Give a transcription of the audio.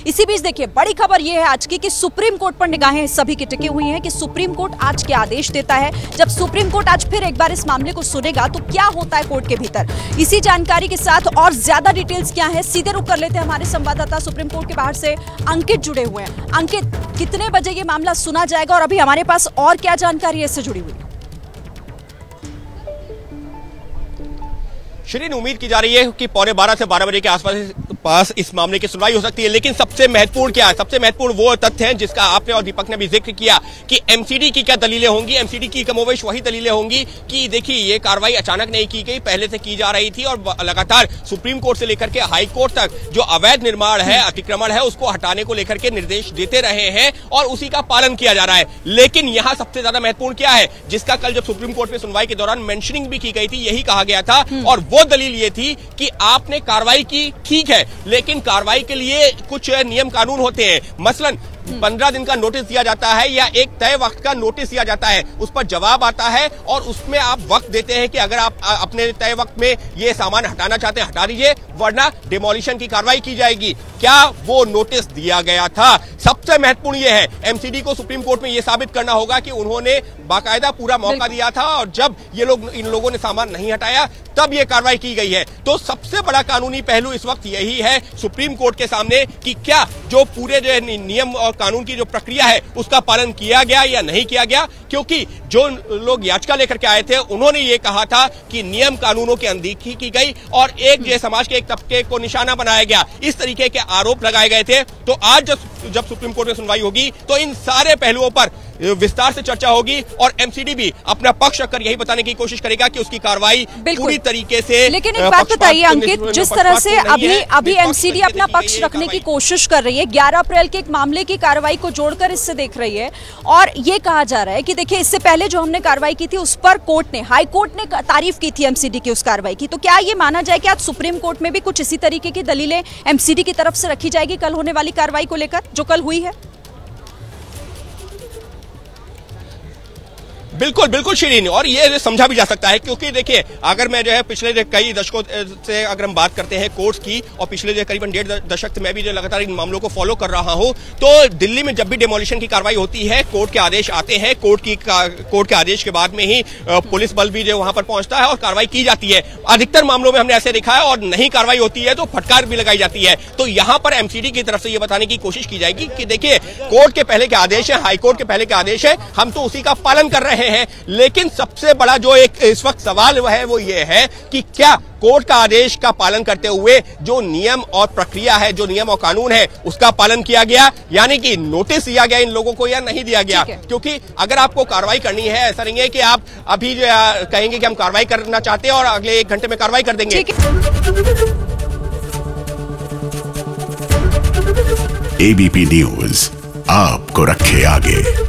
इसी बीच देखिए बड़ी खबर यह है आज की कि सुप्रीम कोर्ट पर निगाहें सभी की टिकी हुई हैं कि सुप्रीम कोर्ट आज क्या आदेश देता है। जब सुप्रीम कोर्ट आज फिर एक बार इस मामले को सुनेगा तो क्या होता है कोर्ट के भीतर, इसी जानकारी के साथ और ज्यादा डिटेल्स क्या है सीधे रुक कर लेते हैं हमारे संवाददाता सुप्रीम कोर्ट के बाहर से अंकित जुड़े हुए हैं। अंकित, कितने बजे ये मामला सुना जाएगा और अभी हमारे पास और क्या जानकारी है इससे जुड़ी हुई? शिरीन, उम्मीद की जा रही है कि 11:15 से 12 बजे के आसपास इस मामले की सुनवाई हो सकती है। लेकिन सबसे महत्वपूर्ण क्या है? सबसे महत्वपूर्ण वो तथ्य है जिसका आपने और दीपक ने भी जिक्र किया कि एमसीडी की क्या दलीलें होंगी। एमसीडी की कमोवेश वही दलीलें होंगी कि देखिए ये कार्रवाई अचानक नहीं की गई, पहले से की जा रही थी और लगातार सुप्रीम कोर्ट से लेकर के हाई कोर्ट तक जो अवैध निर्माण है, अतिक्रमण है, उसको हटाने को लेकर के निर्देश देते रहे हैं और उसी का पालन किया जा रहा है। लेकिन यहां सबसे ज्यादा महत्वपूर्ण क्या है जिसका कल जब सुप्रीम कोर्ट में सुनवाई के दौरान मेंशनिंग भी की गई थी, यही कहा गया था और वो दलील ये थी कि आपने कार्रवाई की, ठीक है, लेकिन कार्रवाई के लिए कुछ नियम कानून होते हैं। मसलन 15 दिन का नोटिस दिया जाता है या एक तय वक्त का नोटिस दिया जाता है, उस पर जवाब आता है और उसमें आप वक्त देते हैं कि अगर आप अपने तय वक्त में ये सामान हटाना चाहते हैं हटा दीजिए, वरना डिमोलिशन की कार्रवाई की जाएगी। क्या वो नोटिस दिया गया था? सबसे महत्वपूर्ण ये है, एमसीडी को सुप्रीम कोर्ट में ये साबित करना होगा कि उन्होंने बाकायदा पूरा मौका दिया था और जब इन लोगों ने सामान नहीं हटाया तब ये कार्रवाई की गई है। तो सबसे बड़ा कानूनी पहलू इस वक्त यही है सुप्रीम कोर्ट के सामने कि क्या जो पूरे जो नियम और कानून की जो प्रक्रिया है उसका पालन किया गया या नहीं किया गया। क्योंकि जो लोग याचिका लेकर के आए थे उन्होंने ये कहा था कि नियम कानूनों की अनदेखी की गई और एक जो समाज के एक तबके को निशाना बनाया गया, इस तरीके के आरोप लगाए गए थे। तो आज जब सुप्रीम कोर्ट में सुनवाई होगी तो इन सारे पहलुओं पर विस्तार से चर्चा होगी और एमसीडी भी अपना पक्ष रखकर यही बताने की कोशिश करेगा कि उसकी कार्रवाई पूरी तरीके से। लेकिन एक बात बताइए अंकित, जिस तरह से अभी एमसीडी अपना पक्ष रखने की कोशिश कर रही है, 11 अप्रैल के एक मामले की कार्रवाई को जोड़कर इससे देख रही है और ये कहा जा रहा है कि देखिए इससे पहले जो हमने कार्रवाई की थी उस पर हाई कोर्ट ने तारीफ की थी एमसीडी की उस कार्रवाई की। तो क्या ये माना जाए कि आज सुप्रीम कोर्ट में भी कुछ इसी तरीके की दलीलें एमसीडी की तरफ से रखी जाएगी कल होने वाली कार्रवाई को लेकर, जो कल हुई है? बिल्कुल बिल्कुल शिरीन, और ये समझा भी जा सकता है क्योंकि देखिए अगर मैं जो है पिछले कई दशकों से अगर हम बात करते हैं कोर्ट्स की और पिछले जो करीबन 1.5 दशक से मैं भी जो लगातार इन मामलों को फॉलो कर रहा हूं, तो दिल्ली में जब भी डिमोलिशन की कार्रवाई होती है कोर्ट के आदेश आते हैं, कोर्ट के आदेश के बाद में ही पुलिस बल भी जो वहां पर पहुंचता है और कार्रवाई की जाती है। अधिकतर मामलों में हमने ऐसे देखा है और नहीं कार्रवाई होती है तो फटकार भी लगाई जाती है। तो यहां पर एमसीडी की तरफ से ये बताने की कोशिश की जाएगी कि देखिए कोर्ट के पहले के आदेश है, हाईकोर्ट के पहले के आदेश है, हम तो उसी का पालन कर रहे हैं। लेकिन सबसे बड़ा जो एक इस वक्त सवाल है वो ये है कि क्या कोर्ट का आदेश का पालन करते हुए जो नियम और प्रक्रिया है, जो नियम और कानून है, उसका पालन किया गया, यानी कि नोटिस दिया गया इन लोगों को या नहीं दिया गया। क्योंकि अगर आपको कार्रवाई करनी है, ऐसा नहीं है कि आप अभी जो कहेंगे कि हम कार्रवाई करना चाहते हैं और अगले 1 घंटे में कार्रवाई कर देंगे। एबीपी न्यूज आपको रखे आगे।